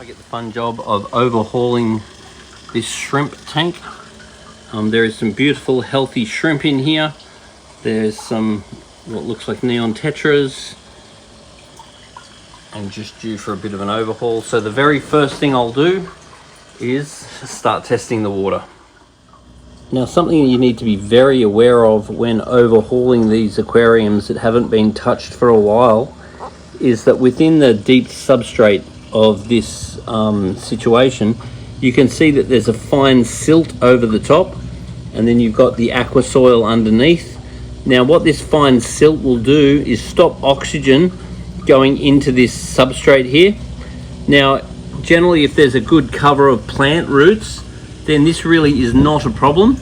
get the fun job of overhauling this shrimp tank. There is some beautiful healthy shrimp in here. There's some what looks like neon tetras and just due for a bit of an overhaul. So the very first thing I'll do is start testing the water. Now, something you need to be very aware of when overhauling these aquariums that haven't been touched for a while is that within the deep substrate of this situation, you can see that there's a fine silt over the top, and then you've got the aqua soil underneath. Now, what this fine silt will do is stop oxygen going into this substrate here. Now, generally, if there's a good cover of plant roots, then this really is not a problem.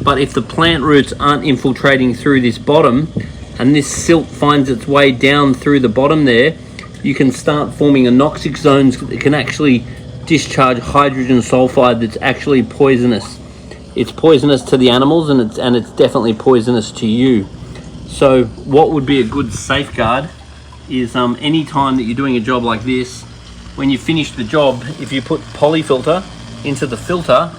But if the plant roots aren't infiltrating through this bottom and this silt finds its way down through the bottom there, you can start forming anoxic zones that can actually discharge hydrogen sulfide that's actually poisonous. It's poisonous to the animals, and it's definitely poisonous to you. So what would be a good safeguard is any time that you're doing a job like this, when you finish the job, if you put polyfilter into the filter,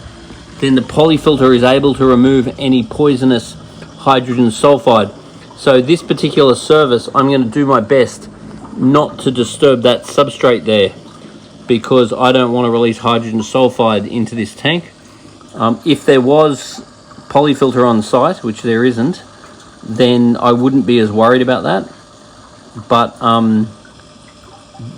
then the polyfilter is able to remove any poisonous hydrogen sulfide. So this particular service, I'm going to do my best not to disturb that substrate there, because I don't want to release hydrogen sulfide into this tank. If there was polyfilter on site, which there isn't, then I wouldn't be as worried about that. But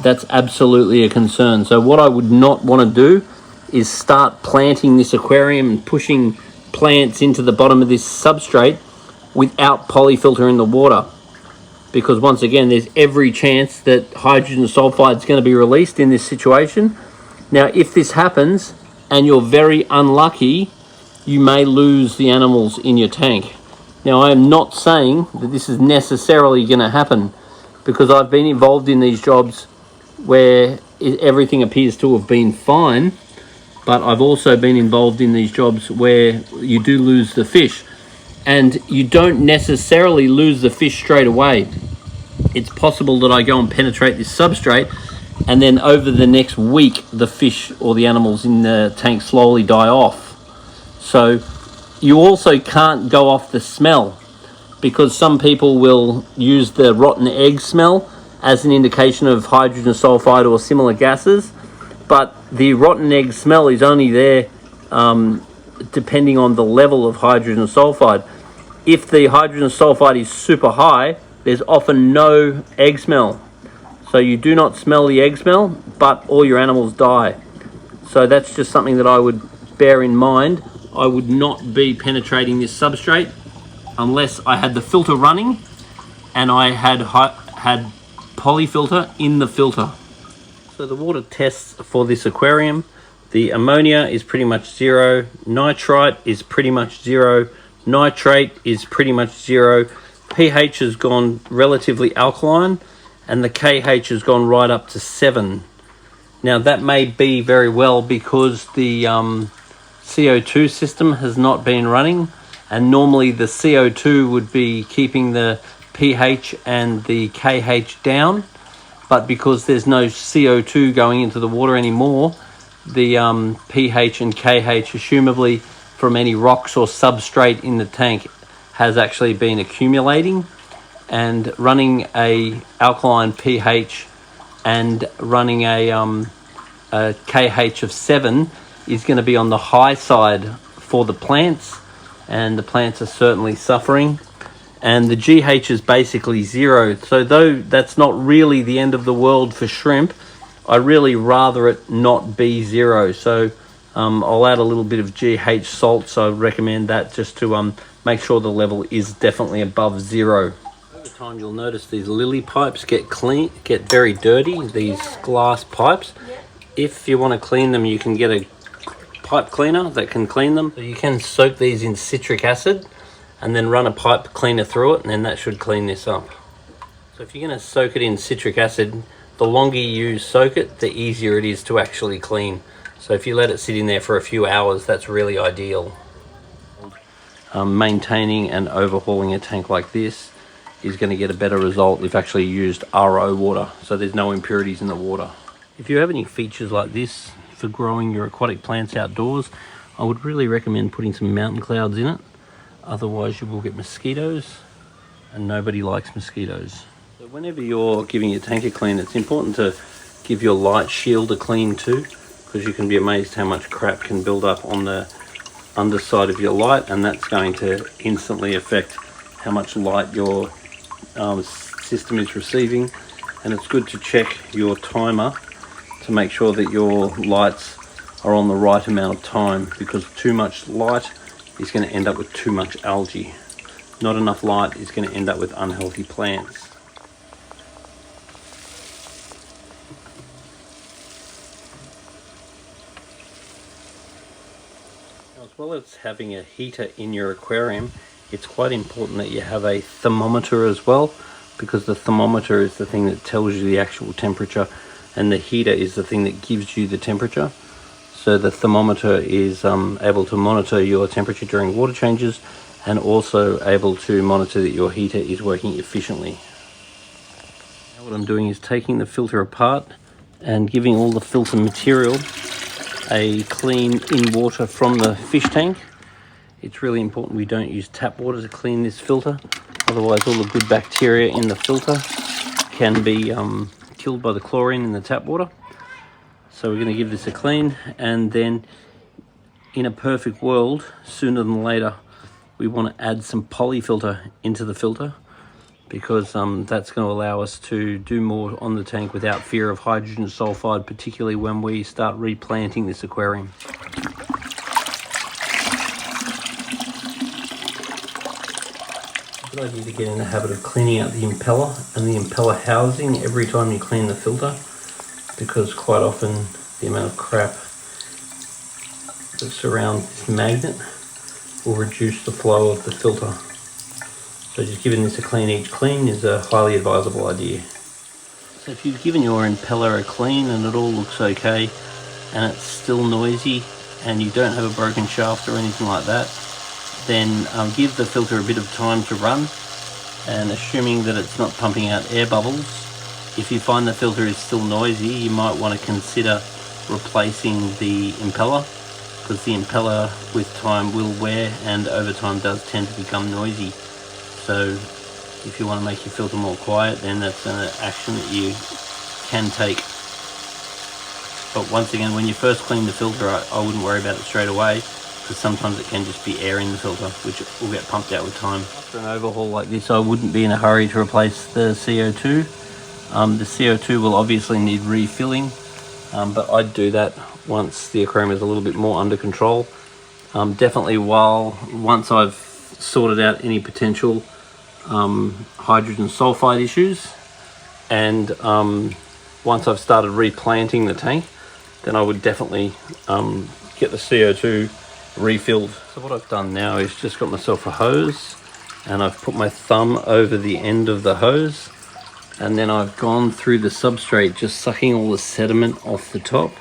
that's absolutely a concern. So what I would not want to do is start planting this aquarium and pushing plants into the bottom of this substrate without polyfilter in the water, because once again, there's every chance that hydrogen sulfide is going to be released in this situation. Now, if this happens and you're very unlucky, you may lose the animals in your tank. Now, I am not saying that this is necessarily going to happen, because I've been involved in these jobs where everything appears to have been fine, but I've also been involved in these jobs where you do lose the fish, and you don't necessarily lose the fish straight away. It's possible that I go and penetrate this substrate, and then over the next week, the fish or the animals in the tank slowly die off. So you also can't go off the smell, because some people will use the rotten egg smell as an indication of hydrogen sulfide or similar gases. But the rotten egg smell is only there depending on the level of hydrogen sulfide. If the hydrogen sulfide is super high, there's often no egg smell. So you do not smell the egg smell, but all your animals die. So that's just something that I would bear in mind. I would not be penetrating this substrate unless I had the filter running and I had polyfilter in the filter. So the water tests for this aquarium, the ammonia is pretty much 0, nitrite is pretty much 0, nitrate is pretty much 0, pH has gone relatively alkaline, and the KH has gone right up to 7. Now that may be very well because the CO2 system has not been running, and normally the CO2 would be keeping the pH and the KH down. But because there's no CO2 going into the water anymore, the pH and KH, assumably from any rocks or substrate in the tank, has actually been accumulating. And running a alkaline pH and running a KH of 7 is going to be on the high side for the plants, and the plants are certainly suffering. And the GH is basically 0. So though that's not really the end of the world for shrimp, I really rather it not be 0. So I'll add a little bit of GH salt. So I recommend that just to make sure the level is definitely above 0. Over time, you'll notice these lily pipes get very dirty, these glass pipes. If you want to clean them, you can get a pipe cleaner that can clean them. So you can soak these in citric acid and then run a pipe cleaner through it, and then that should clean this up. So if you're going to soak it in citric acid, the longer you soak it, the easier it is to actually clean. So if you let it sit in there for a few hours, that's really ideal. Maintaining and overhauling a tank like this is going to get a better result if actually used RO water, so there's no impurities in the water. If you have any features like this for growing your aquatic plants outdoors, I would really recommend putting some mountain clouds in it. Otherwise you will get mosquitoes, and nobody likes mosquitoes. So whenever you're giving your tank a clean, it's important to give your light shield a clean too, because you can be amazed how much crap can build up on the underside of your light, and that's going to instantly affect how much light your system is receiving. And it's good to check your timer to make sure that your lights are on the right amount of time, because too much light is going to end up with too much algae. Not enough light is going to end up with unhealthy plants. Now, as well as having a heater in your aquarium, it's quite important that you have a thermometer as well, because the thermometer is the thing that tells you the actual temperature, and the heater is the thing that gives you the temperature. So the thermometer is able to monitor your temperature during water changes, and also able to monitor that your heater is working efficiently. Now what I'm doing is taking the filter apart and giving all the filter material a clean in water from the fish tank. It's really important we don't use tap water to clean this filter, otherwise all the good bacteria in the filter can be killed by the chlorine in the tap water. So we're going to give this a clean, and then in a perfect world, sooner than later, we want to add some polyfilter into the filter, because that's going to allow us to do more on the tank without fear of hydrogen sulfide, particularly when we start replanting this aquarium. It's a good idea to get in the habit of cleaning out the impeller and the impeller housing every time you clean the filter, because quite often the amount of crap that surrounds this magnet will reduce the flow of the filter. So just giving this a clean each clean is a highly advisable idea. So if you've given your impeller a clean and it all looks okay, and it's still noisy and you don't have a broken shaft or anything like that, then give the filter a bit of time to run, and assuming that it's not pumping out air bubbles, if you find the filter is still noisy, you might want to consider replacing the impeller, because the impeller with time will wear and over time does tend to become noisy. So if you want to make your filter more quiet, then that's an action that you can take. But once again, when you first clean the filter, I wouldn't worry about it straight away, because sometimes it can just be air in the filter, which will get pumped out with time. After an overhaul like this, I wouldn't be in a hurry to replace the CO2. The CO2 will obviously need refilling, but I'd do that once the aquarium is a little bit more under control. Definitely once I've sorted out any potential hydrogen sulfide issues, and once I've started replanting the tank, then I would definitely get the CO2 refilled. So what I've done now is just got myself a hose, and I've put my thumb over the end of the hose, and then I've gone through the substrate, just sucking all the sediment off the top.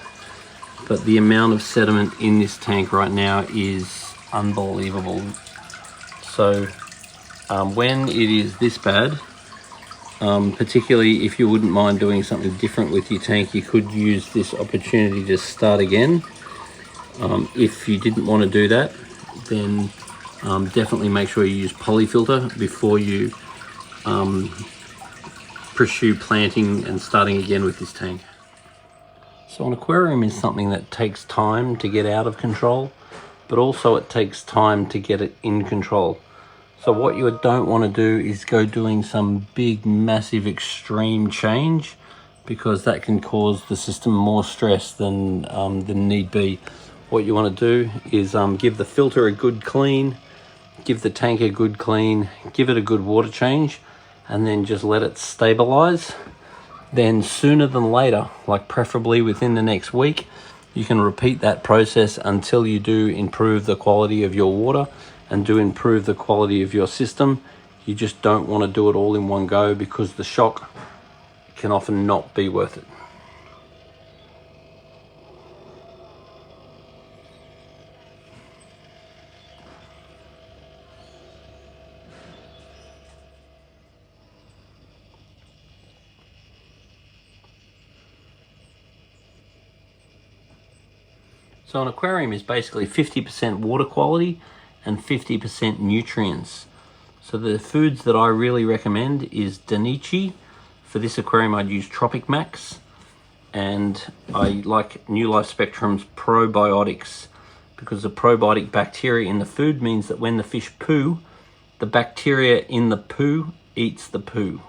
But the amount of sediment in this tank right now is unbelievable. So when it is this bad, particularly if you wouldn't mind doing something different with your tank, you could use this opportunity to start again. If you didn't want to do that, then definitely make sure you use polyfilter before you pursue planting and starting again with this tank. So an aquarium is something that takes time to get out of control, but also it takes time to get it in control. So what you don't want to do is go doing some big, massive, extreme change, because that can cause the system more stress than need be. What you want to do is give the filter a good clean, give the tank a good clean, give it a good water change, and then just let it stabilize. Then sooner than later, like preferably within the next week, you can repeat that process until you do improve the quality of your water and do improve the quality of your system. You just don't want to do it all in one go, because the shock can often not be worth it. So an aquarium is basically 50% water quality and 50% nutrients. So the foods that I really recommend is Danichi. For this aquarium I'd use Tropic Max, and I like New Life Spectrum's probiotics, because the probiotic bacteria in the food means that when the fish poo, the bacteria in the poo eats the poo.